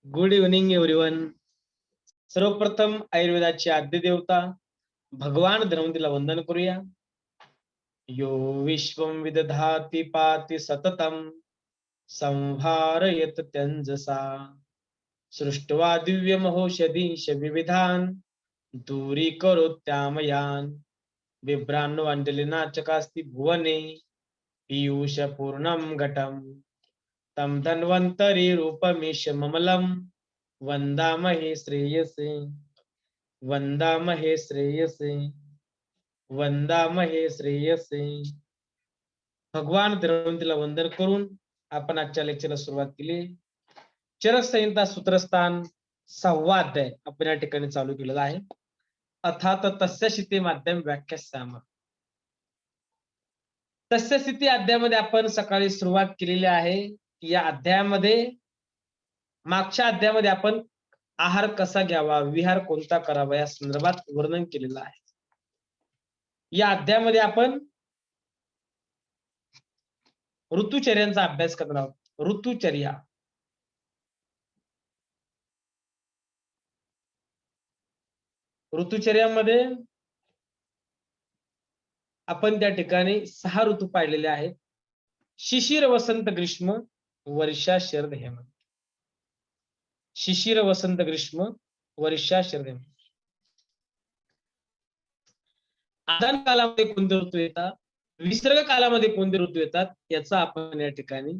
Good evening everyone. सर्वप्रथम आयुर्वेदाची आद्य देवता भगवान धन्वंतीला वंदन करूया. यो विश्वं विदधाति पाति सततम संहारयत त्यंजसा सृष्ट्वा दिव्यमहोषधीश विविधान दूरीकरोत्यामयान बिभ्रान्नो अंजलिनाचकास्ति भुवने पीयूष पूर्णं घटम तम धन्वंतरी रूपमीश ममलम वंदामहे श्रेयसे वंदामहे श्रेयसे वंदामहे श्रेयसे. भगवान धन्वंतीला वंदन करून आपण आजच्या लेक्चरला सुरुवात केली. चरकसंहिता सूत्रस्थान 6वा अध्याय आपण या ठिकाणी चालू केलेला आहे. अर्थात तस्य स्थिती माध्यम व्याख्या साम. तस्य स्थिती अध्यायामध्ये आपण सकाळी सुरुवात केलेली आहे. या अध्यायामध्ये मागच्या अध्यायामध्ये आपण आहार कसा घ्यावा, विहार कोणता करावा या संदर्भात वर्णन केलेलं आहे. या अध्यायामध्ये आपण ऋतुचर्यांचा अभ्यास करणार आहोत. ऋतुचर्या ऋतुचर्यामध्ये आपण त्या ठिकाणी 6 ऋतू पाहिलेले आहेत. शिशिर, वसंत, ग्रीष्म, वर्षा, शरद, हेमंत. शिशिर, वसंत, ग्रीष्म, वर्षा, शरद, हेमंत. आदान कालामध्ये कोणते ऋतू येतात, विसर्ग कालामध्ये कोणते ऋतू येतात याचा आपण या ठिकाणी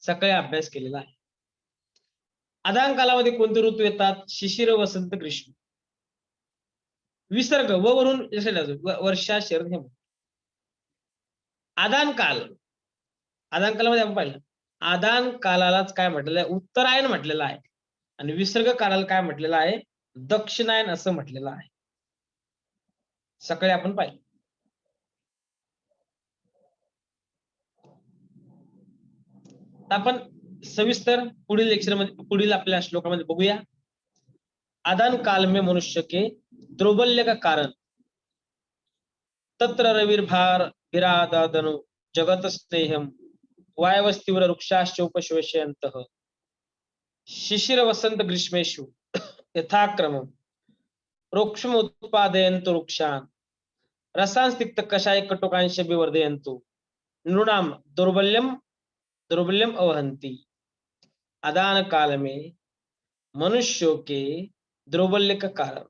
सकाळी अभ्यास केलेला आहे. आदान कालामध्ये कोणते ऋतू येतात, शिशिर, वसंत, ग्रीष्म. विसर्ग व वरून वर्षा, शरद, हेमंत. आदान कालामध्ये आपण पाहिलं, आदान कालालाच काय म्हटलेलं आहे, उत्तरायण म्हटलेलं आहे. आणि विसर्ग कालाला काय म्हटलेलं आहे, दक्षिणायन असं म्हटलेलं आहे. सकाळी आपण पाहिलं. आपण सविस्तर पुढील लेक्चरमध्ये पुढील आपल्या श्लोकामध्ये बघूया. आदान काल में मनुष्य के द्रौबल्य का कारण तत्र रविर्भार विरादादनु जगत स्नेहम वायवस्तीव्र वृक्षाश्चोपशोषयन्तः शिशिर वसंत ग्रीष्मेषु यथाक्रमम् रोक्षम उत्पादयन्तु वृक्षान् रसांस्तिक्त कषाय कटुकांश विवर्धयन्तु नृणाम दौर्बल्यम अवहन्ति. आदान काल में मनुष्यों के द्रौबल्य का कारण.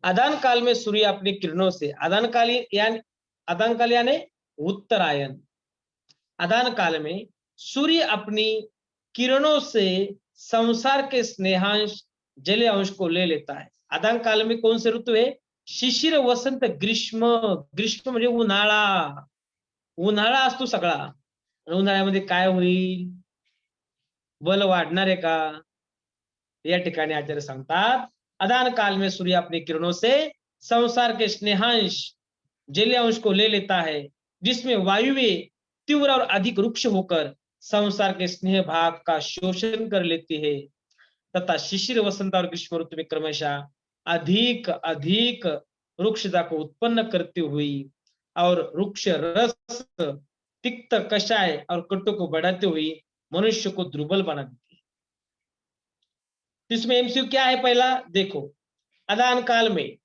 आदान काल में सूर्य अपनी किरणों से, आदान काल यानी उत्तरायण. आदान काल में सूर्य अपनी किरणों से संसार के स्नेहांश जलीय अंश को ले लेता है. आदान काल में कौन से ऋतू है, शिशिर, वसंत, ग्रीष्म. ग्रीष्म म्हणजे उन्हाळा. उन्हाळा असतो सगळा. उन्हाळ्यामध्ये काय होईल, बल वाढणार आहे का. या ठिकाणी आचार्य सांगतात, आदान काल में सूर्य अपनी किरणों से संसार के स्नेहांश जलीय अंश को ले लेता है, जिसमें वायुएं तीव्र और अधिक रुक्ष होकर संसार के स्नेह भाग का शोषण कर लेती है, तथा शिशिर, वसंत और ग्रीष्म ऋतु में क्रमशः अधिक अधिक रुक्षता को उत्पन्न करती हुई और रुक्ष रस, तिक्त, कषाय और कटु को बढ़ाते हुई मनुष्य को दुर्बल बना देती है. इसमें एमसीक्यू क्या है, पहला देखो. आदान काल में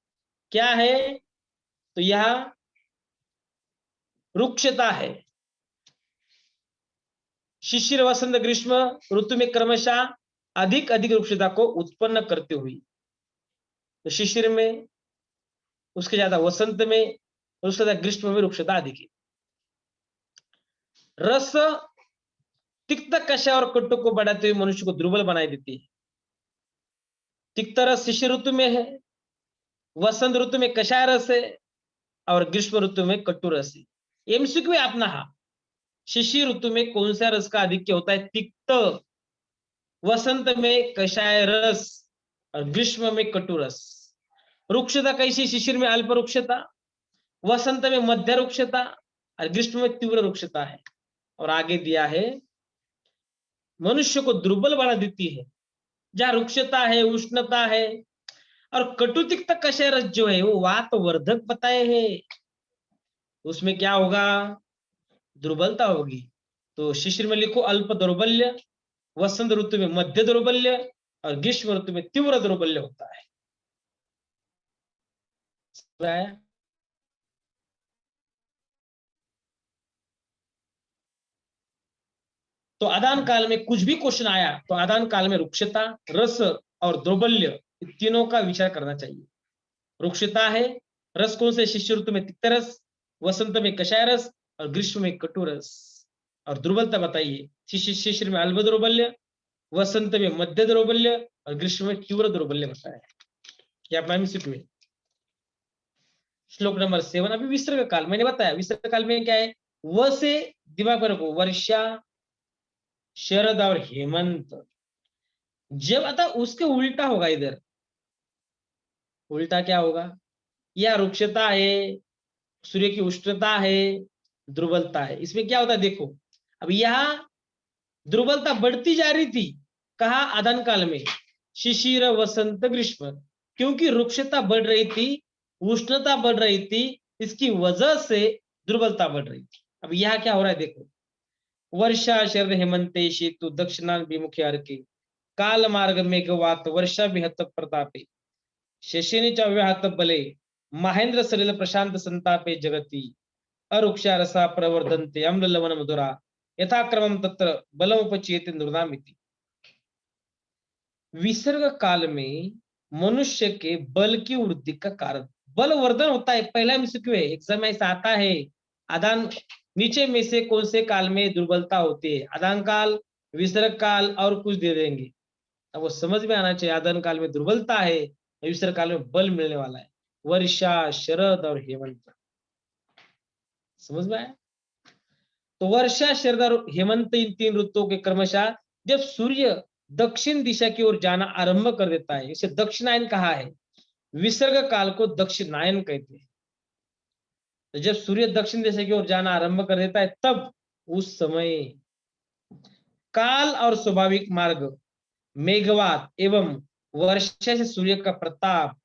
क्या है, तो यह रुक्षता है. शिशिर, वसंत, ग्रीष्म ऋतु में क्रमशः अधिक अधिक रुक्षता को उत्पन्न करती हुई. तो शिशिर में उसके ज्यादा, वसंत में उसके ज्यादा, ग्रीष्म में रुक्षता अधिक है. रस, तिक्त, कषाय और कटु को बढ़ाते हुए मनुष्य को दुर्बल बनाई देती है. तिक्त रस शिशिर ऋतु में है, वसंत ऋतु में कषाय रस है और ग्रीष्म ऋतु में कटु रस है. एमसीक्यू है अपना हा, शिशिर ऋतु में कौन सा रस का आधिक्य होता है, तिक्त. वसंत में कषाय रस और ग्रीष्म में कटु रस. रुक्षता कैसी, शिशिर में अल्प रुक्षता, वसंत में मध्य रुक्षता और ग्रीष्म में तीव्र रुक्षता है. और आगे दिया है, मनुष्य को दुर्बल बना देती है. जहां रुक्षता है, उष्णता है और कटुतिक्त कषाय रस जो है वो वातवर्धक बताए हैं, उसमें क्या होगा, दुर्बलता होगी. तो शिशिर में लिखो अल्प दौर्बल्य, वसंत ऋतु में मध्य दौर्बल्य और ग्रीष्म ऋतु में तीव्र दौर्बल्य होता है। तो आदान काल में कुछ भी क्वेश्चन आया तो आदान काल में रुक्षता, रस और दौर्बल्य तीनों का विचार करना चाहिए। रुक्षता है, रस कौन से? शिष्य ऋतु में तिक्त रस, वसंत में कषाय रस और ग्रीष्म में कटु रस। और दुर्बलता बताइए। शिशिर में अल्प दौर्बल्य, वसंत में मध्य दौर्बल्य और ग्रीष्म में तीव्र दौर्बल्य बताया। क्या में श्लोक नंबर 7। अभी विसर्ग काल मैंने बताया, विसर्ग काल में क्या है? व से दिमाग पर रखो, वर्षा, शरद और हेमंत। जब आता उसके उल्टा होगा, इधर उल्टा क्या होगा? या रुक्षता है, सूर्य की उष्णता है, दुर्बलता है। इसमें क्या होता है देखो, अब यहां दुर्बलता बढ़ती जा रही थी, कहा? आदान काल में, शिशिर वसंत ग्रीष्म, क्योंकि रुक्षता बढ़ रही थी, उष्णता बढ़ रही थी, इसकी वजह से दुर्बलता बढ़ रही थी। अब यहां क्या हो रहा है देखो, वर्षा शरद हेमंते शेतु दक्षिणाभिमुखे अर्के काल मार्ग मेघवात वर्षा विहत प्रतापे शशिनी च व्याहत बले महेंद्र सलिल प्रशांत संतापे जगती अरुक्षा रसा प्रवर्धन्ते अम्ल लवण मधुरा यथाक्रमम तत्र बलमुपचेति नृणामिति। विसर्ग काल में मनुष्य के बल की वृद्धि का कारण बल वर्धन होता है। पहला एमसीक्यू है, एग्जाम में ऐसा आता है। आदान नीचे में से कौन से काल में दुर्बलता होती है? आदान काल, विसर्ग काल और कुछ दे देंगे। अब वो समझ में आना चाहिए, आदान काल में दुर्बलता है, विसर्ग काल में बल मिलने वाला है। वर्षा, शरद और हेमंत, समझ में आया? तो वर्षा, शरद और हेमंत इन तीन ऋतुओं के क्रमशः जब सूर्य दक्षिण दिशा की ओर जाना आरंभ कर देता है, इसे दक्षिणायन कहा है। विसर्ग काल को दक्षिणायन कहते हैं। तो जब सूर्य दक्षिण दिशा की ओर जाना आरंभ कर देता है, तब उस समय काल और स्वाभाविक मार्ग मेघवात एवं वर्षा से सूर्य का प्रताप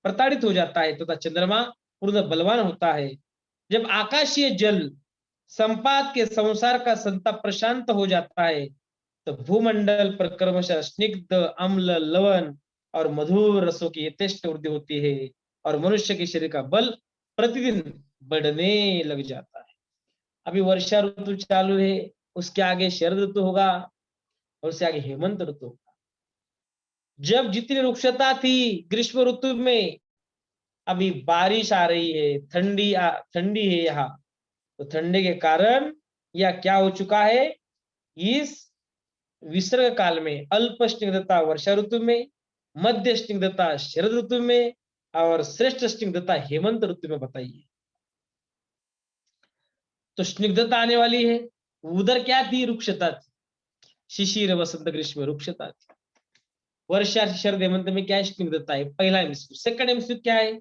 प्रताड़ित हो जाता है तथा चंद्रमा पूर्ण बलवान होता है। जब आकाशीय जल संपात के संसार का संताप प्रशांत हो जाता है, तो भूमंडल पर क्रमशः स्निग्ध, अम्ल, लवण और मधुर रसों की यथेष्ट वृद्धि होती है और मनुष्य के शरीर का बल प्रतिदिन बढ़ने लग जाता है। अभी वर्षा ऋतु चालू है, उसके आगे शरद ऋतु होगा और उससे आगे हेमंत ऋतु होगा। जब जितनी रुक्षता थी ग्रीष्म ऋतु में, अभी बारिश आ रही है, ठंडी है यहाँ, तो ठंडे के कारण यह क्या हो चुका है? इस विसर्ग काल में अल्प स्निग्धता वर्षा ऋतु में, मध्य स्निग्धता शरद ऋतु में और श्रेष्ठ स्निग्धता हेमंत ऋतु में बताइए। तो स्निग्धता आने वाली है, उधर क्या थी? रुक्षता थी। शिशिर वसंत ग्रीष्म रुक्षता थी। वर्षा शरद हेमंत में क्या है? स्निग्धता है। पहला एमसीक्यू। सेकंड एमसीक्यू क्या है?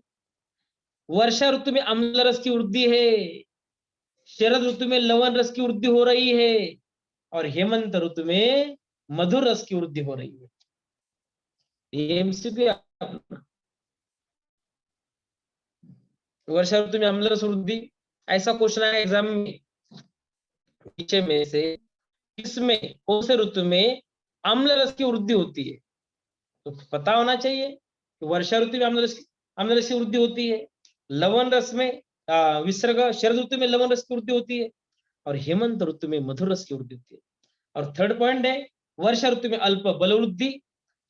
वर्षा ऋतु में अम्ल रस की वृद्धि है, शरद ऋतु में लवण रस की वृद्धि हो रही है और हेमंत ऋतु में मधुर रस की वृद्धि हो रही है। ये एमसीक्यू। वर्षा ऋतु में अम्ल रस वृद्धि, ऐसा क्वेश्चन आया एग्जाम में, नीचे में से किसमें, कौन से ऋतु में अम्ल रस की वृद्धि होती है? तो पता होना चाहिए कि वर्षा ऋतु में अम्ल रस की वृद्धि होती है, लवण रस में विसर्ग शरद ऋतु में लवण रस की वृद्धि होती है और हेमंत ऋतु में मधुर रस की वृद्धि होती है। और थर्ड पॉइंट है, वर्षा ऋतु में अल्प बल वृद्धि,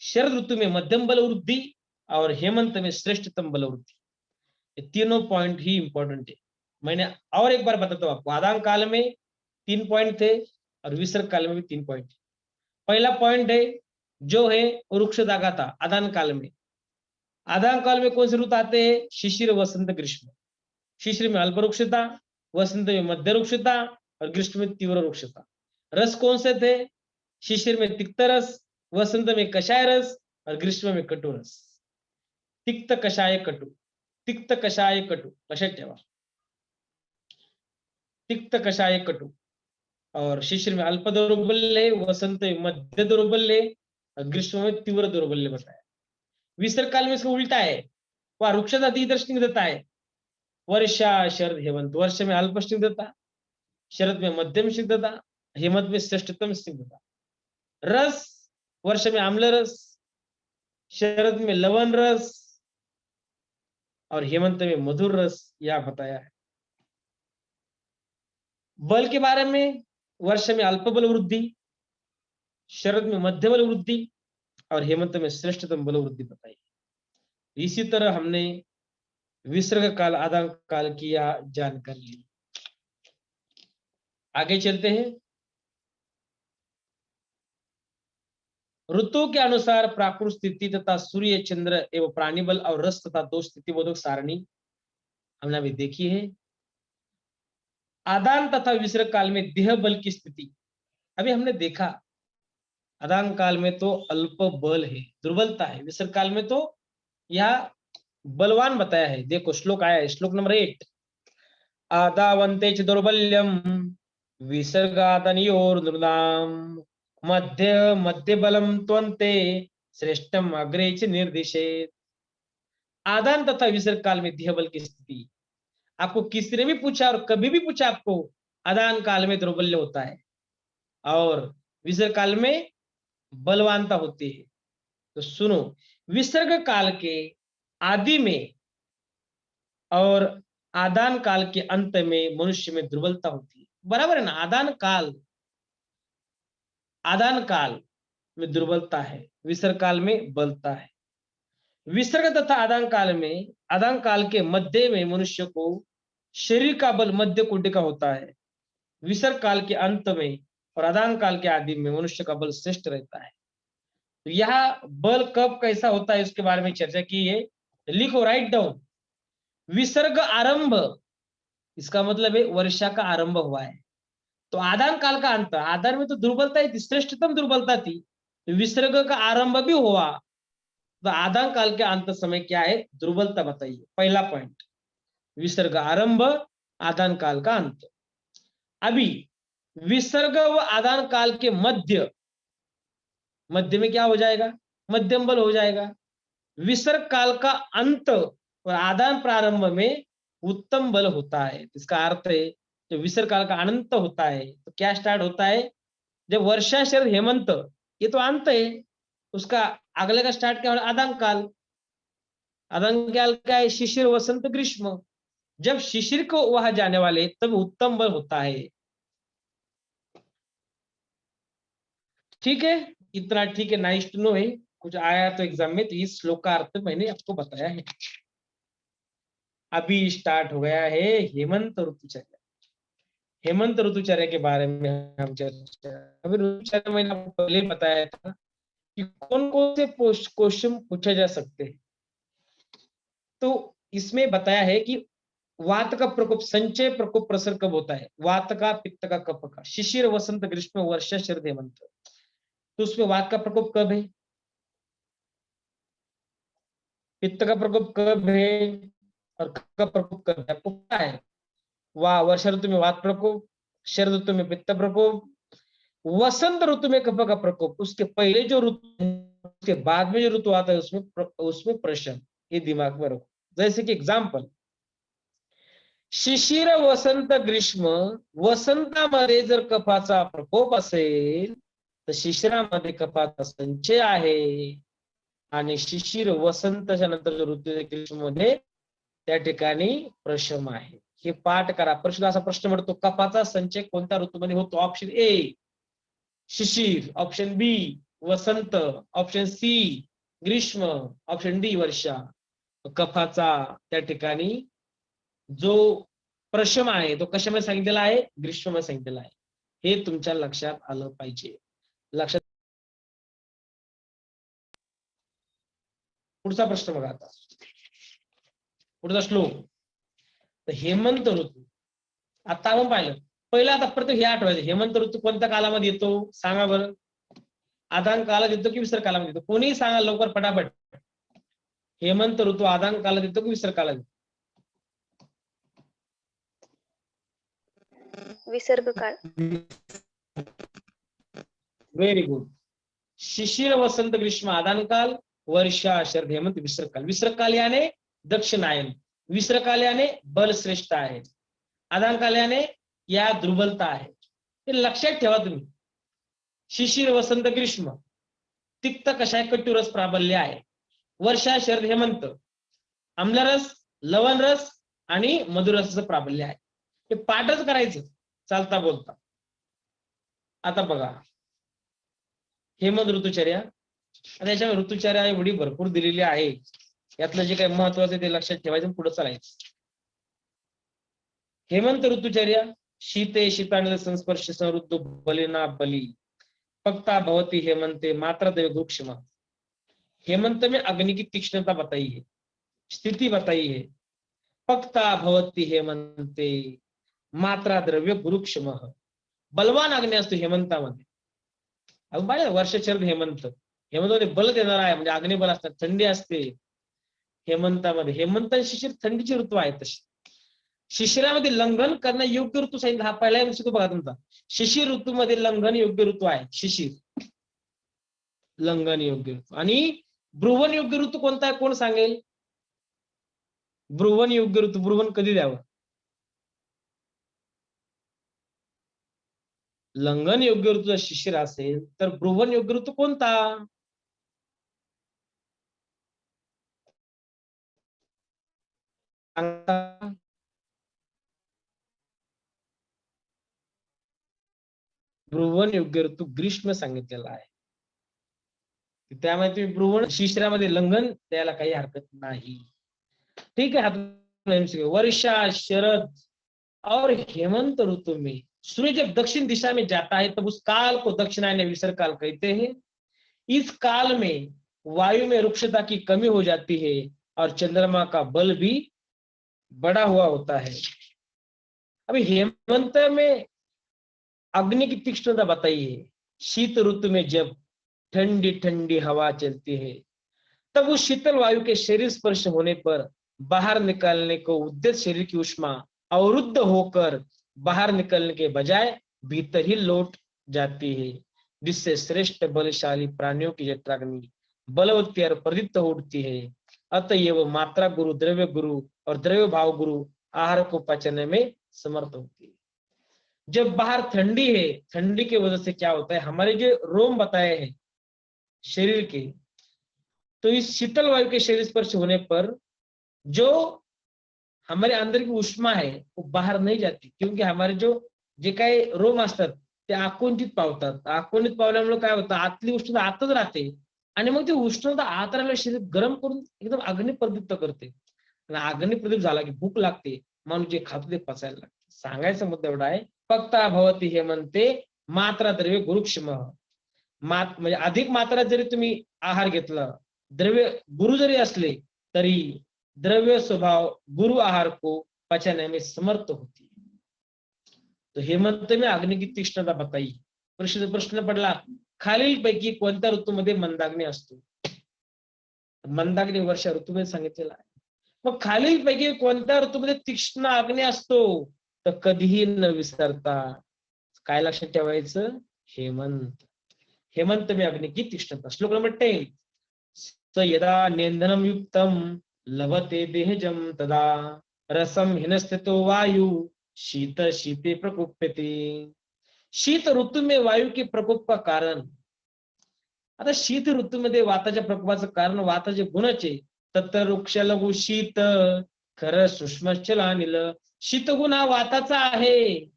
शरद ऋतु में मध्यम बल वृद्धि और हेमंत में श्रेष्ठतम बल वृद्धि। ये तीनों पॉइंट ही इंपॉर्टेंट है। मैंने और एक बार बताता हूँ आपको, आदान काल में 3 पॉइंट थे और विसर्ग काल में भी 3 पॉइंट। पहला पॉइंट है जो है रुक्षता का था आदान काल में। आदान काल में कौन से ऋतु आते हैं? शिशिर, वसंत, ग्रीष्म। शिशिर में अल्प रुक्षता, वसंत में मध्य रुक्षता और ग्रीष्म में तीव्र रुक्षता। रस कौन से थे? शिशिर में तिक्त रस, वसंत में कषाय रस और ग्रीष्म में कटु रस। तिक्त कषाय कटु, तिक्त कषाय कटु, लक्षात ठेवा। तिक्त कषाय कटु। और शिशिर में अल्प दौर्बल्य, वसंत में मध्य दौर्बल्य और ग्रीष्म में तीव्र दौर्बल्य बताया। विसर्ग काल में इसका उल्टा है, वह रुक्षता तीव्र स्निग्धता है। वर्षा शरद हेमंत, वर्ष में अल्प स्निग्धता, शरद में मध्यम स्निग्धता, हेमंत में श्रेष्ठतम स्निग्धता। रस, वर्ष में आम्ल रस, शरद में लवण रस और हेमंत में मधुर रस, यह बताया है। बल के बारे में वर्ष में अल्प बल वृद्धि, शरद में मध्य बल वृद्धि और हेमंत में श्रेष्ठतम बल वृद्धि बताई। इसी तरह हमने विसर्ग काल, आदान काल की यह जानकारी ली। आगे चलते हैं। ऋतु के अनुसार प्राकृत स्थिति तथा सूर्य, चंद्र एवं प्राणी बल और रस तथा दो स्थिति बोधक सारणी हमने अभी देखी है। आदान तथा विसर्ग काल में देह बल की स्थिति अभी हमने देखा। आदान काल में तो अल्प बल है, दुर्बलता है। विसर्ग काल में तो यह बलवान बताया है। देखो श्लोक आया है, श्लोक नंबर 8। आदावंते च दुर्बल्यम विसर्गादनियोर नृणाम मध्य मध्य बलम त्वन्ते श्रेष्ठम अग्रे च निर्दिशेत। आदान तथा विसर्ग काल में देह बल की स्थिति आपको किसी ने भी पूछा और कभी भी पूछा आपको, आदान काल में दुर्बल्य होता है और विसर्ग काल में बलवानता होती है। तो सुनो, विसर्ग काल के आदि में और आदान काल के अंत में मनुष्य में दुर्बलता होती है, बराबर है ना। आदान काल में दुर्बलता है, विसर्ग काल में बलता है। विसर्ग तथा आदान काल में, आदान काल के मध्य में मनुष्य को शरीर का बल मध्य कोटि का होता है। विसर्ग काल के अंत में और आदान काल के आदि में मनुष्य का बल श्रेष्ठ रहता है। तो यह बल कब कैसा होता है उसके बारे में चर्चा की है। लिखो, राइट डाउन। विसर्ग आरंभ, इसका मतलब है वर्षा का आरंभ हुआ है। तो आदान काल का अंत, आदान में तो दुर्बलता थी, श्रेष्ठतम दुर्बलता थी। तो विसर्ग का आरंभ भी हुआ, तो आदान काल के अंत समय क्या है, दुर्बलता बताइए। पहला पॉइंट, विसर्ग आरंभ, आदान काल का अंत। अभी विसर्ग व आदान काल के मध्य, मध्य में क्या हो जाएगा, मध्यम बल हो जाएगा। विसर्ग काल का अंत और आदान प्रारंभ में उत्तम बल होता है। इसका अर्थ है जो विसर्ग काल का अनंत होता है तो क्या स्टार्ट होता है, जब वर्षा, शरद, हेमंत, ये तो अंत है। उसका अगले का स्टार्ट क्या होगा, आदान काल। आदान काल क्या है, शिशिर, वसंत, ग्रीष्म। जब शिशिर को वहां जाने वाले तब उत्तम बल होता है। ठीक है, इतना ठीक है, नाइस टू नो है। कुछ आया तो एग्जाम में, तो इस श्लोक का अर्थ मैंने आपको बताया है। अभी स्टार्ट हो गया है हेमंत ऋतुचर्या। हेमंत ऋतुचर्या के बारे में हम चर्चा, अभी ऋतुचर्या मैंने आपको पहले बताया था कि कौन कौन से क्वेश्चन पूछे जा सकते हैं। तो इसमें बताया है कि वात का प्रकोप, संचय प्रकोप, प्रसर कब होता है, वात का, पित्त का, कफ का, शिशिर, वसंत, ग्रीष्म, वर्षा, शरद, हेमंत। तो उसमें वात का प्रकोप कब है, पित्त का प्रकोप कब है और कफ का प्रकोप कब है, आपको पता है। वर्षा ऋतु में वात प्रकोप, शरद ऋतु में पित्त प्रकोप, वसंत ऋतु में कफ का प्रकोप। उसके पहले जो ऋतु, उसके बाद में जो ऋतु आता है उसमें प्रशन। ये दिमाग में रखो। जैसे कि एग्जाम्पल, शिशिर, वसंत, ग्रीष्म, वसंतामध्ये जर कफाचा प्रकोप असेल तर शिशिरामध्ये कफाचा संचय आहे आणि शिशिर, वसंतच्या नंतर जो ऋतू आहे ग्रीष्म मध्ये त्या ठिकाणी प्रशम आहे। हे पाठ करा। प्रश्न असा प्रश्न पडतो, कफाचा संचय कोणत्या ऋतूमध्ये होतो? ऑप्शन ए शिशिर, ऑप्शन बी वसंत, ऑप्शन सी ग्रीष्म, ऑप्शन डी वर्षा। कफाचा त्या ठिकाणी जो प्रशम आहे तो कशामध्ये सांगितलेला आहे, ग्रीष्ममध्ये सांगितलेला आहे। हे तुमच्या लक्षात आलं पाहिजे। लक्षात। पुढचा प्रश्न बघा आता, पुढचा श्लोक। तर हेमंत ऋतू, आता आपण पाहिलं पहिला, आता प्रत्येक हे आठवायचं, हेमंत ऋतू कोणत्या कालामध्ये येतो सांगा बरं? आदान कालात येतो की विसर्ग कालामध्ये येतो? कोणीही सांगा लवकर, फटाफट। हेमंत ऋतू आदान कालात येतो की विसर्ग कालात येतो? विसर्ग काल। Very good. शिशिर, वसंत, ग्रीष्म आदान काल, वर्षा, शरद, हेमंत विसर्ग काल। विसर्ग काल याने दक्षिणायन, विसर्ग काल याने बल श्रेष्ठ आहे, आदान काल याने या दुर्बलता आहे। हे लक्षात ठेवा तुम्ही। शिशिर वसंत ग्रीष्म, तिक्त कषाय कटुरस प्राबल्य आहे. वर्षा शरद हेमंत, आम्लरस, लवण रस आणि मधुरसाचं प्राबल्य आहे. हे पाठच करायचं चालता बोलता. आता बघा हेमंत ऋतुचर्या, आता याच्या ऋतुचर्या एवढी भरपूर दिलेली आहे. यातलं जे काही महत्वाचं ते लक्षात ठेवायचं, पुढे चालायचं. हेमंत ऋतुचर्या, शीते शीतानिल संस्पर्श संवृद्ध बलिना बली, पक्ता भवती हेमंते मात्रा देव वृक्षमा. हेमंत में अग्नि की तीक्ष्णता बताई है, स्थिति बताई है. पक्ता भवती हेमंते मात्रा द्रव्य गुरुक्षम. बलवान अग्नी असतो हेमंतामध्ये. अजून पाहिजे वर्ष शरद हेमंत, हेमंतामध्ये बल देणार आहे, म्हणजे अग्निबल असतात, थंडी असते हेमंतामध्ये. हेमंत आणि शिशिर थंडीची ऋतू आहे. तशी शिशिरामध्ये लंघन करणं योग्य ऋतू सांगितलं. हा पहिला ऋतू बघा तुमचा. शिशिर ऋतूमध्ये लंघन योग्य ऋतू आहे. शिशिर लंघन योग्य ऋतू. आणि ब्रुवन योग्य ऋतू कोणता आहे, कोण सांगेल? ब्रुवन योग्य ऋतू, ब्रुवन कधी द्यावं? लंघन योग्य ऋतू शिशिर असेल तर ब्रुवन योग्य ऋतू कोणता? ब्रुवन योग्य ऋतू ग्रीष्म सांगितलेला आहे. त्यामुळे तुम्ही ब्रुवन शिशिरामध्ये लंघन द्यायला काही हरकत नाही. ठीक है. वर्षा शरद और हेमंत ऋतु में सूर्य जब दक्षिण दिशा में जाता है तब उस काल को दक्षिणायन विसर्ग काल कहते हैं. इस काल में वायु में रुक्षता की कमी हो जाती है और चंद्रमा का बल भी बड़ा हुआ होता है. अभी हेमंत में अग्नि की तीक्ष्णता बताइए. शीत ऋतु में जब ठंडी ठंडी हवा चलती है तब उस शीतल वायु के शरीर स्पर्श होने पर बाहर निकालने को उद्यत शरीर की उष्मा अवरुद्ध होकर बाहर निकलने के बजाय भीतर ही लौट जाती है, जिससे श्रेष्ठ बलशाली प्राणियों की जठराग्नि बलवती और प्रदीप्त उठती है. अतएव मात्रा गुरु, द्रव्य गुरु और द्रव्य भाव गुरु आहार को पचने में समर्थ होती है. जब बाहर ठंडी है, ठंडी की वजह से क्या होता है, हमारे जो रोम बताए हैं शरीर के, तो इस शीतल वायु के शरीर स्पर्श होने पर जो हमारे अंदर की उष्मा है वो बाहर नहीं जाती, क्योंकि हमारे जो जे काही रोम असतात ते आकुंठित पावतात. आकुंठित पावल्यामुळे काय होतं, आतली उष्णता आतच राहते आणि मग ती उष्णता आत राहिलेलं शरीर गरम करून एकदम अग्नी प्रदीप्त करते. अग्नी प्रदीप्त झाला की भूक लागते, माणूस जे खातो ते पचायला लागते. सांगायचा मुद्दा एवढा आहे, पक्ता भवती हे म्हणते मात्रा द्रव्य गुरुक्षम. म्हणजे अधिक मात्रा जरी तुम्ही आहार घेतला, द्रव्य गुरु जरी असले तरी द्रव्य स्वभाव गुरु आहार को पचाने में समर्थ होती है. तो हेमंत में अग्नि की तीक्ष्णता बताई. प्रश्न पडला, खालील पैकी कोणत्या ऋतूमध्ये मंदाग्नी असतो? मंदाग्नी वर्षा ऋतूमध्ये सांगितलेला आहे. मग खालील पैकी कोणत्या ऋतूमध्ये तीक्ष्ण अग्नी असतो? तर कधीही न विसरता काय लक्षात ठेवायचं? हेमंत. हेमंत में अग्नि की तीक्ष्णता. श्लोक नंबर 10. स यदा नेंदनम युक्तम लभते देहजम तदा रसम हिनस्थितो वायु शीत शीते प्रकोप्यते. शीत ऋतू में वायु के प्रकोप का कारण. आता शीत ऋतूमध्ये वाताच्या प्रकोपाचं कारण वाताचे गुणच आहे. तत्तर वृक्ष लघु शीत खरं सूक्ष्मचलानिल. शीतगुण हा वाताचा आहे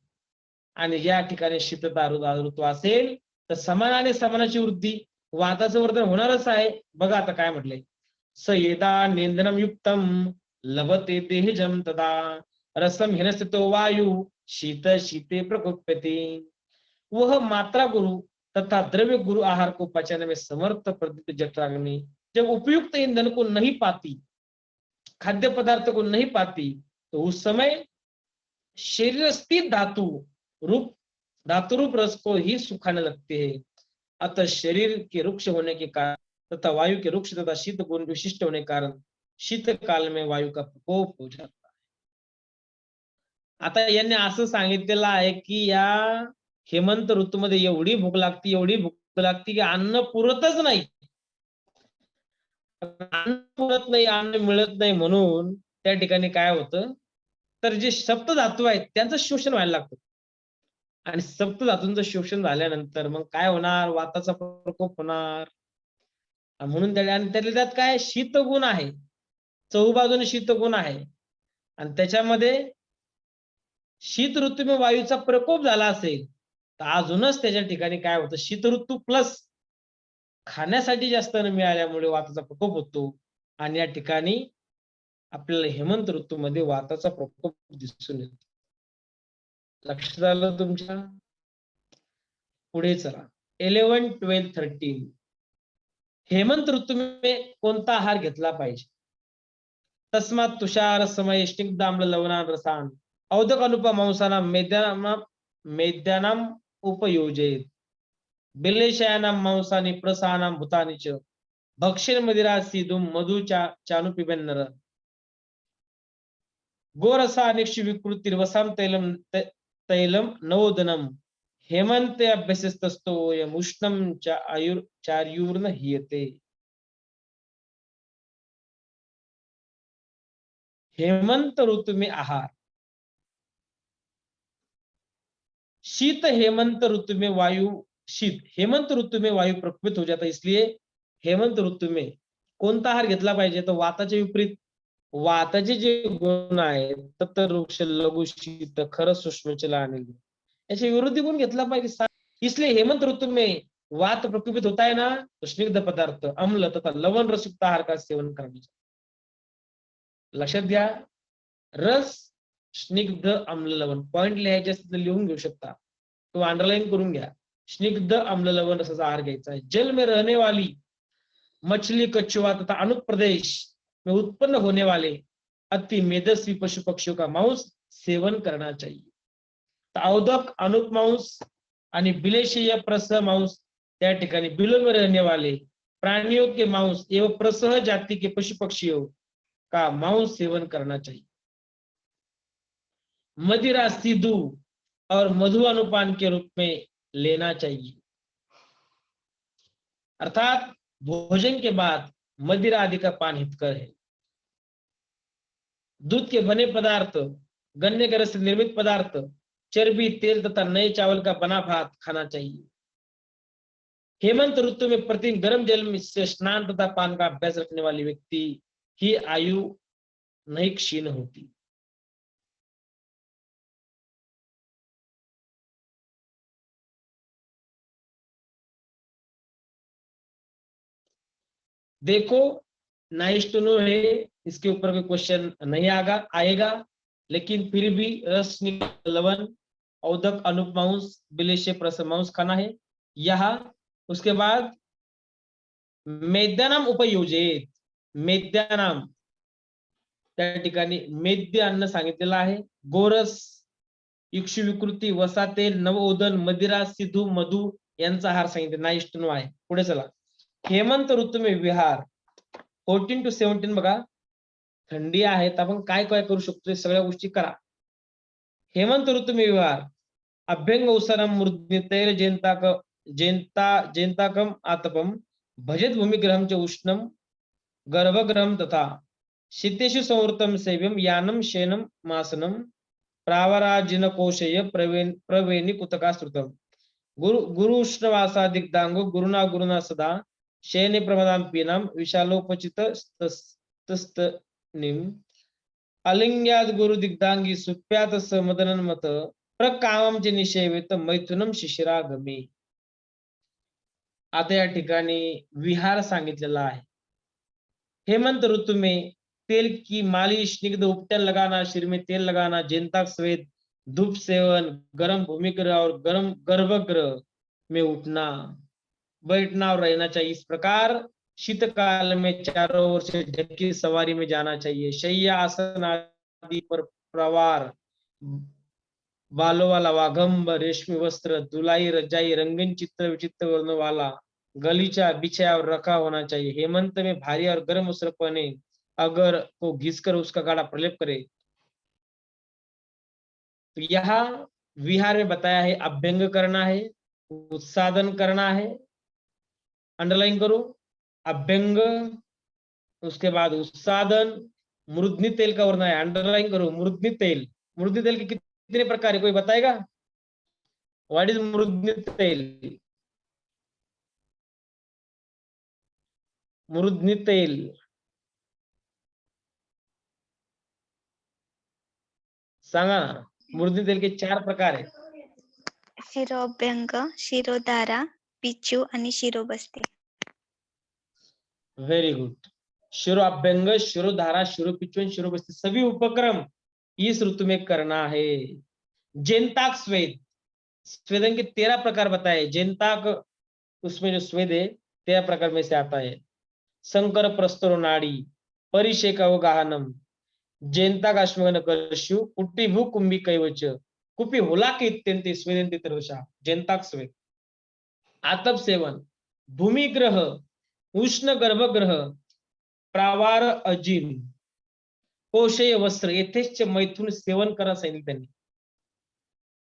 आणि ज्या ठिकाणी शीतता ऋतू असेल तर समानाने समानाची वृद्धी, वाताचं वर्धन होणारच आहे. बघा आता काय म्हटलंय, स यदा नेंदनम युक्तम लभते देहजम तदा रसम हिनस्थितो वायु शीत शीते प्रकोप्यते. वह मात्रा गुरु तथा द्रव्य गुरु आहार को पचाने में समर्थ प्रदीप्त जठराग्नि जब उपयुक्त ईंधन को नहीं पाती, खाद्य पदार्थ को नहीं पाती, तो उस समय शरीर स्थित धातु रूप रस को ही सुखाने लगते हैं. अतः शरीर के रुक्ष होने के कारण तथा वायु के रुक्ष तथा शीत गुण विशिष्ट होने के कारण शीत काल में वायु का प्रकोप हो जाता है. आता यांनी असं सांगितलेलं आहे की या हेमंत ऋतूमध्ये एवढी भूक लागती की अन्न पुरतच नाही. अन्न पुरत नाही, अन्न मिळत नाही, म्हणून त्या ठिकाणी काय होतं, तर जे सप्त धातू आहेत त्यांचं शोषण व्हायला लागतं. आणि सप्त धातूंचं शोषण झाल्यानंतर मग काय होणार? वाताचा प्रकोप होणार. म्हणून आणि त्यातल्या त्यात काय शीतगुण आहे. चहूबाजूने शीतगुण आहे. आणि त्याच्यामध्ये शीत ऋतूमध्ये वायूचा प्रकोप झाला असेल, तर अजूनच त्याच्या ठिकाणी काय होतं? शीत ऋतू प्लस खाण्यासाठी जास्त न मिळाल्यामुळे वाताचा प्रकोप होतो. आणि या ठिकाणी आपल्याला हेमंत ऋतूमध्ये वाताचा प्रकोप दिसून येतो. लक्षात आलं तुमच्या? पुढे चला. 11, 12, 13 हेमंत ऋतूमध्ये कोणता आहार घेतला पाहिजे? तस्मात् तुषार समय स्निग्धाम्ल लवणान रसान औदक अनुपमांसानां मेद्यानां उपयोजेत बिलेशयानां मांसानि प्रसानां भूतानि च भक्षिर्मदिरा सीधुम मधु चानुपिबेन नर गोरसा निक्षि विकृतिर्वसाम तैलम नवोदनम हेमंते अभ्यसिस्तस्तोयम उष्णम चार्यूर्ण हीयते. हेमंत ऋतु में आहार. शीत हेमंत ऋतु में वायु शीत हेमंत ऋतु में वायु प्रकोपित हो जाता है, इसलिए हेमंत ऋतु में कोणता आहार घेतला पाहिजे? तर वाताचे विपरीत वाताचे जे गुण आहेत तत्वृक्ष लघु शीत खर सूक्ष्म चला आणि याचे विरोधी गुण घेतला पाहिजे. इसलिए हेमंत ऋतु में वात प्रकोपित होता है ना, तो स्निग्ध पदार्थ अम्ल तथा लवण रसयुक्त आहार का सेवन करना चाहिए. लक्षात घ्या, रस स्निग्ध अम्ल लवण पॉइंट लिहायचे असतील तर लिहून घेऊ शकता किंवा अंडरलाईन करून घ्या. स्निग्ध अम्ल लवण रसाचा आहार घ्यायचा है. जल में रहने वाली मछली कछुआ तथा अनुप्रदेश में उत्पन्न होने वाले अति मेदस्वी पशु पक्षियों का मांस सेवन करना चाहिए. औदक अनुपमांस आणि बिलेशीय प्रसह मांस त्या ठिकाणी बिलों में रहने वाले प्राणियों के मांस एवं प्रसह जाति के पशु पक्षियों का मांस सेवन करना चाहिए. मदिरा सिद्धू और मधु अनुपान के रूप में लेना चाहिए. अर्थात भोजन के बाद मदिरा आदि का पान हितकर है. दूध के बने पदार्थ, गन्ने के रस से निर्मित पदार्थ, चर्बी, तेल तथा नए चावल का बना भात खाना चाहिए. हेमंत ऋतु में प्रतिदिन गर्म जल में से स्नान तथा पान का अभ्यास रखने वाली व्यक्ति की आयु नहीं क्षीण होती. देखो, नाइस टू नो है, इसके ऊपर कोई क्वेश्चन नहीं आएगा, लेकिन फिर भी रस लवण औदक अनुपमांस बिलेशे प्रसमांस खाना है. यहाँ उसके बाद मेद्यानाम उपयोजित मेद्यानाम त्या ठिकाणी मेद्य अन्न सांगितलेलं आहे. गोरस, इक्षु विकृती, वसा तेल, नवोदन, मदिरा, सिधू, मधु यांचा आहार सांगितले. नाइस टू नो आहे. पुढे चला. हेमंत ऋतू में विहार 14 to 17 बघा. थंडी आहे तर आपण काय काय करू शकतो सगळ्या गोष्टी करा. हेमंत ऋतू में विहार अभ्यंग औसरम मूर्धनितैर जेंताकम आतपम भजत भूमिग्रहम च उष्णम गर्भग्रहम तथा शीतेषु संवृतम सेव्यम यानम शेनम मासनम प्रावराजिन कोशय प्रवेणी कुतका श्रुतम गुरु उष्णवासा दिग्दांगो गुरुना गुरुना सदा शयने प्रमदाम पीनाम विशालोपचित तस्तनिम अलिंग्याद गुरु दिग्दांगी सुप्यात समदनन मत प्रकामचे निषेवित मैथुनम शिशिरागमी. आता या ठिकाणी विहार सांगितलेला आहे. हेमंत ऋतु में तेल की मालिश, स्निग्ध उपटन लगाना, सिर में तेल लगाना, जेंताक सफेद धूप सेवन, गर्म भूमिग्रह और गर्म गर्भगृह में उठना बैठना और रहना चाहिए. इस प्रकार शीतकाल में चारों ओर से ढकी सवारी में जाना चाहिए. शैया आसन आदि पर प्रवार बालों वाला वाघंब रेशमी वस्त्र दुलाई रजाई रंगीन चित्र विचित्र वर्ण वाला गलीचा बिछाया और रखा होना चाहिए. हेमंत में भारी और गर्म वस्त्र पहने अगर को घिसकर उसका गाढ़ा प्रलेप करे. तो यहाँ विहार में बताया है अभ्यंग करना है, उत्सादन करना है. अंडरलाइन करो. अभ्यंग, उसके बाद उत्सादन, मूर्धनि तेल का वर्णन है. अंडरलाइन करो. मूर्धनि तेल के कितने प्रकार है कोई बताएगा? व्हॉट इज मृदनी तेल? मृदनी तेल सांगा ना. मृदनी तेल के 4 प्रकार आहेत. शिरोअभ्यंग, शिरोधारा, पिचू आणि शिरोबस्ती. Very good. शिरोअभ्यंग, शिरोधारा, शिरोपिचु, शिरोबस्ती सभी उपक्रम इस ऋतु में करना है. जेनताक स्वेद, स्वेदन के 13 प्रकार बताए. जेनताक उसमें जो स्वेद है 13 प्रकार में से आता है. संकर प्रस्तरो नाड़ी, परिशेका गाहनम, जेंताकाश्मगन कर्षु, कुट्टीभू कुंभी कैवच, कुपी हुलाके इत्यंते स्वेदंते तरवशा. जेंताक स्वेद. आतप सेवन, भूमिग्रह, उष्ण गर्भग्रह, प्रावार अजिन, कोशय वस्त्र, यथेच्छ मैथून सेवन करा सांगितलं त्यांनी.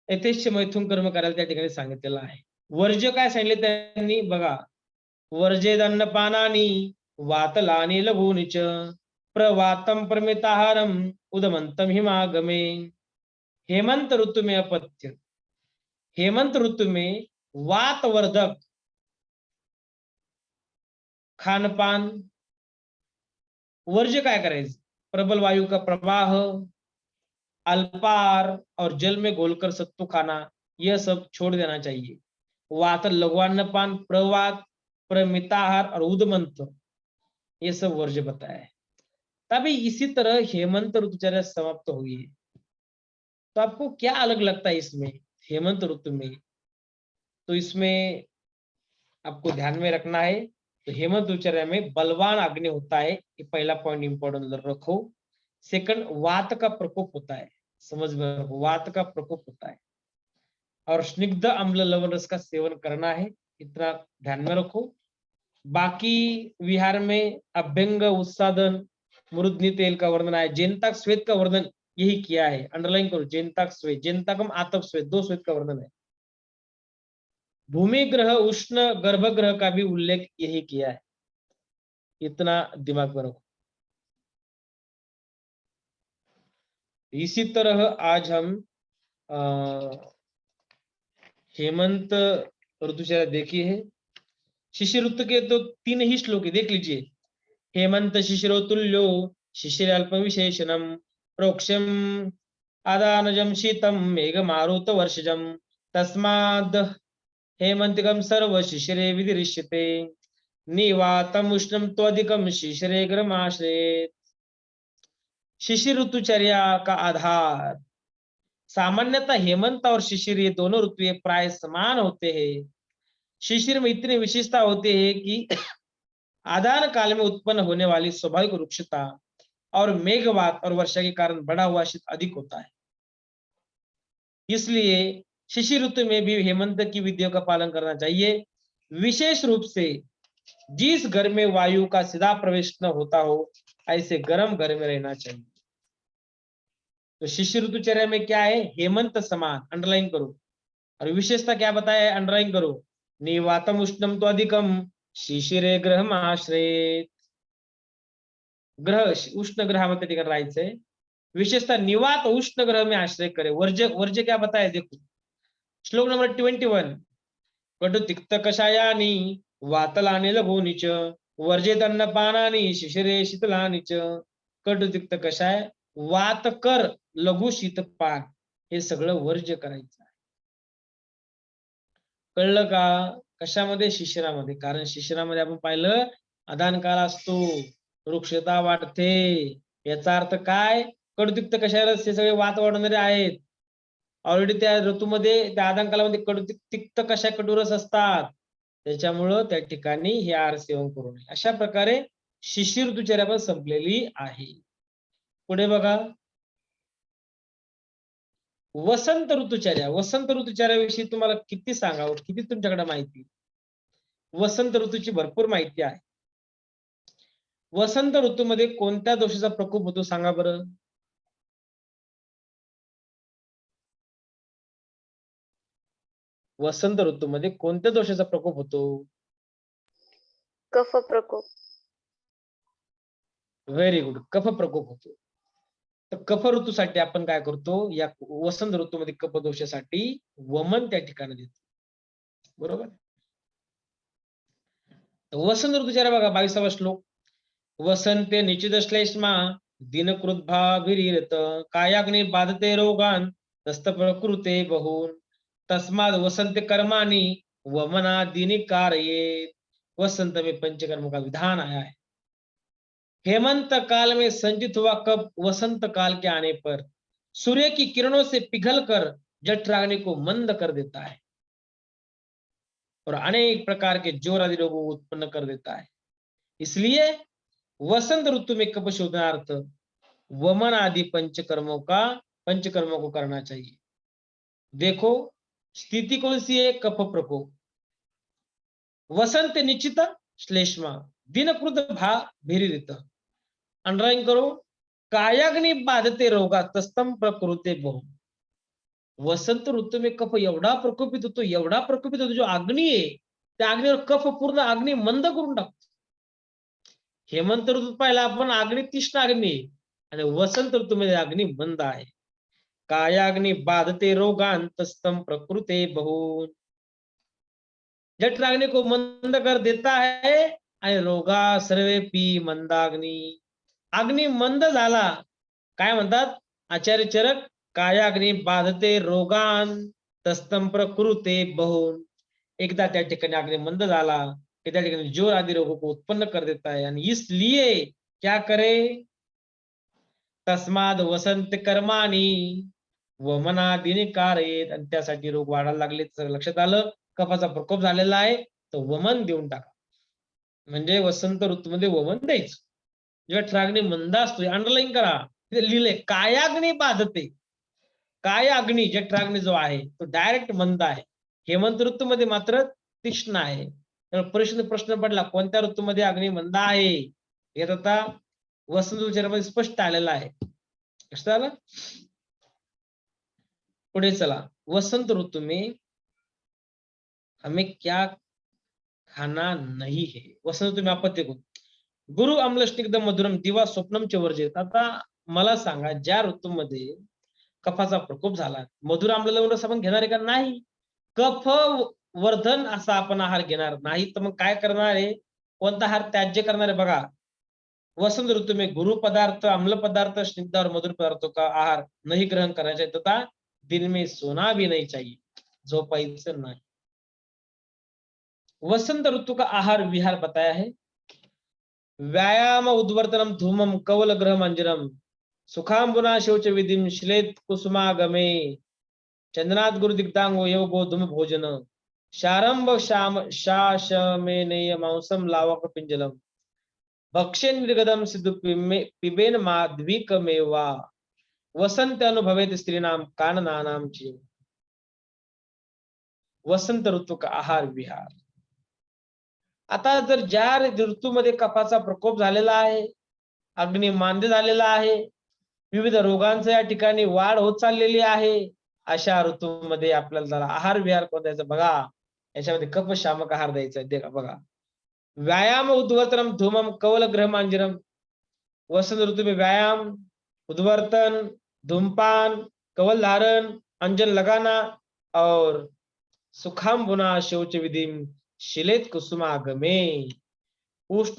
यथेच्छ मैथून कर्म करायला त्या ठिकाणी सांगितलेलं आहे. वर्ज्य काय सांगितले त्यांनी बघा. वर्जेद अन्नपानानि वातलानि लघूनिच, प्रवातम प्रमिताहारम उदमंतम हिमागमे. हेमंत ऋतु में अपत्य, हेमंत ऋतु में वातवर्धक खानपान. वर्ज्य काय करायचं? प्रबल वायु का प्रवाह, अल्पार और जल में घोलकर सत्तू खाना, यह सब छोड़ देना चाहिए. वात लघुअन्नपान, प्रवात, प्रमिताहार और उदमंत, ये सब वर्ज्य बताया है. तभी इसी तरह हेमंत ऋतुचर्या समाप्त हुई है. तो आपको क्या अलग लगता है इसमें हेमंत ऋतु में? तो इसमें आपको ध्यान में रखना है. तो हेमंत ऋतुचर्या में बलवान अग्नि होता है, ये पहला पॉइंट इंपॉर्टेंट रखो. सेकंड, वात का प्रकोप होता है, समझ में रखो, वात का प्रकोप होता है. और स्निग्ध अम्ल लवण रस का सेवन करना है, इतना ध्यान में रखो. बाकी विहार में अभ्यंग, उत्सादन, मृदनी तेल का वर्णन है. जेनताक श्वेत का वर्णन यही किया है. अंडरलाइन करो, जेनताक श्वेत, जेनताकम आतप श्वेत, 2 श्वेत का वर्णन है. भूमि ग्रह, उष्ण गर्भग्रह का भी उल्लेख यही किया है. इतना दिमाग में रखो. इसी तरह आज हम हेमंत ऋतुचर्या देखी है. शिशिर ऋतु के तो 3 ही श्लोक है, देख लीजिए. हेमंत शिशिरो तुल्यो शिशिर अल्प विशेषणम, प्रोक्षम आदानजम शीतम मेघमारुत वर्षजम, तस्माद हेमंतिकम सर्व शिशिरे विदृश्यते, निवातम उष्णम त्वधिकम शिशिरे ग्रमाश्रयेत. शिशिर ऋतुचर्या का आधार. सामान्यतः हेमंत और शिशिर ये दोनों ऋतु प्राय समान होते हैं. शिशिर में इतनी विशेषता होती है कि आदान काल में उत्पन्न होने वाली स्वाभाविक रुक्षता और मेघवात और वर्षा के कारण बढ़ा हुआ शीत अधिक होता है. इसलिए शिशिर ऋतु में भी हेमंत की विधियों का पालन करना चाहिए. विशेष रूप से जिस घर में वायु का सीधा प्रवेश न होता हो, ऐसे गर्म घर में रहना चाहिए. तो शिशिर ऋतुचर्या में क्या है? हेमंत समान, अंडरलाइन करो. और विशेषता क्या बताया है? अंडरलाइन करो. निवातम उष्णम तो अधिकम शिशिरे ग्रह आश्रय. ग्रह उष्ण ग्रहामध्ये ठिकाणी राहायचंय. विशेषतः निवात उष्ण ग्रह में आश्रय करे. वर्ज्य, वर्ज्य क्या बताया देखो. श्लोक नंबर 21. कटु तिक्त कषायानी वातलानि लघूनिच, वर्जेत अन्नपानानि शिशिरे शीतलानिच. कटु तिक्त कषाय, वातकर, लघु शीतपान, हे सगळं वर्ज्य करायचं आहे. कळलं का? कशामध्ये? शिशिरामध्ये. कारण शिशिरामध्ये आपण पाहिलं आदान काळ असतो, वृक्षता वाढते. याचा अर्थ काय? कडुतिक्त कशाला हे सगळे वात वाढवणारे आहेत. ऑलरेडी त्या ऋतूमध्ये, त्या आदान कालामध्ये तिक्त कशा कटुरस असतात. त्याच्यामुळं त्या ठिकाणी हे आहार सेवन करू नये. अशा प्रकारे शिशिर ऋतुचर्या पण संपलेली आहे. पुढे बघा, वसंत ऋतुचर्या. वसंत ऋतुचर्याविषयी तुम्हाला किती सांगावं, किती तुमच्याकडे माहिती. वसंत ऋतूची भरपूर माहिती आहे. वसंत ऋतूमध्ये कोणत्या दोषाचा प्रकोप होतो सांगा बरं. वसंत ऋतूमध्ये कोणत्या दोषाचा प्रकोप होतो? कफ प्रकोप. व्हेरी गुड, कफ प्रकोप होतो. तर कफ ऋतूसाठी आपण काय करतो, या वसंत ऋतूमध्ये कफ दोषासाठी वमन त्या ठिकाणी देतो. बरोबर. वसंत ऋतूच्या बघा 22वा श्लोक. वसंते निश्चित श्लेष्मा दिनकृद्भाभिरीरत कायाग्नि बाधते रोगान तस्त प्रकृते बहून तस्माद वसंत कर्माणी वमनादीनि कारयेत. वसंत में पंचकर्म का विधान आया है। हेमंत काल में संचित हुआ कब वसंत काल के आने पर सूर्य की किरणों से पिघलकर जठराग्नि को मंद कर देता है और अनेक प्रकार के जोर आदि रोगों को उत्पन्न कर देता है। इसलिए वसंत ऋतु में कफ शोधनार्थ वमन आदि पंचकर्मों को करना चाहिए। देखो स्थिति कौन सी है, कफ प्रकोप। वसंत निश्चित श्लेष्मा दिन क्रुद्ध भा भीरित, अंडरलाइन करो, कायाग्नि बाधते रोगा तस्तम प्रकृते बहु। वसंत ऋतू में कफ एवढा प्रकोपित होतो, एवढा प्रकोपित होतो, जो अग्नी आहे त्या अग्नीवर कफ पूर्ण अग्नी मंद करून टाकतो। हेमंत ऋतूत पाहिला आपण अग्नी तीक्ष्ण अग्नी आणि वसंत ऋतूमध्ये अग्नी मंद आहे। कायाग्नि बाधते रोगान तस्तम प्रकृते बहु, जठराग्नि को मंद कर देता है आणि रोगा सर्वेपी मंदाग्नी। अग्नी मंद झाला, काय म्हणतात आचार्य चरक, कायाग्नि बाधते रोगान तस्तम प्रकृते बहु। एकदा त्या ठिकाणी अग्नि मंद झाला कि त्या ठिकाणी जोर आदि रोगों को उत्पन्न कर देता है। आणि इसलिए क्या करे, तस्माद वसंत कर्माणी वमनादीनि कारयेत, आणि त्यासाठी रोग वाढायला लागले। तर लक्षात आलं, कफाचा प्रकोप झालेला आहे तर वमन देऊन टाका, म्हणजे वसंत ऋतूमध्ये वमन द्यायचं। जेव्हा जठराग्नी मंद असतो, अंडरलाईन करा, लिहिलंय कायाग्नी बाधते, काय अग्नी जठराग्नी जो आहे तो डायरेक्ट मंद आहे, हेमंत ऋतूमध्ये मात्र तीक्ष्ण आहे। प्रश्न पडला कोणत्या ऋतूमध्ये अग्नी मंद आहे, यात आता वसंत ऋतूमध्ये स्पष्ट आलेला आहे। लक्षात आलं? पुढे चला, वसंत ऋतू में हमें क्या खाना नहीं है। वसंत ऋतू में आपत्ती को गुरु अम्ल स्निग्ध मधुरम दिवा स्वप्नम च वर्जित। आता मला सांगा, ज्या ऋतूमध्ये कफाचा प्रकोप झाला, मधुर आम्ल लवण रस आपण घेणार आहे का? नाही। कफ वर्धन असा आपण आहार घेणार नाही, तर मग काय करणार आहे, कोणता आहार त्याज्य करणार आहे? बघा, वसंत ऋतु में गुरु पदार्थ, अम्ल पदार्थ, स्निग्ध और मधुर पदार्थों का आहार नहीं ग्रहण करना चाहिए तथा दिन में सोना भी नहीं चाहिए, झोपायचं नाही। वसंत ऋतु का आहार विहार बताया है। व्यायाम उद्वर्तनम धूमम कवल ग्रह मंजरम सुखांबुना शौच विधिम श्लेत कुसुमागमे चंदनाथ गुरु दिग्तांगो योगो धूम भोजन शारंभ शाम शाशमेनेय मांसम लावक पिंजलम भक्षे निर्गदम सिद्धु पिबेन माध्विकमेवा वसंत अनुभवेत स्त्रीनाम काननानाम ची। वसंत ऋतू का आहार विहार। आता जर ज्या ऋतूमध्ये कफाचा प्रकोप झालेला आहे, अग्नी मांद्य झालेला आहे, विविध रोगांचं या ठिकाणी वाढ होत चाललेली आहे, अशा ऋतूमध्ये आपल्याला जरा आहार विहार कोण द्यायचा बघा, याच्यामध्ये कफ शामक आहार द्यायचा आहे बघा। व्यायाम उद्वर्तनम धूमम कवल ग्रह मांजरम। वसंत ऋतु में व्यायाम, उद्वर्तन, धूमपान, कवल धारण, अंजन लगाना और सुखांबुना शौच विधिम शिलेत कुसुमागमे, उष्ण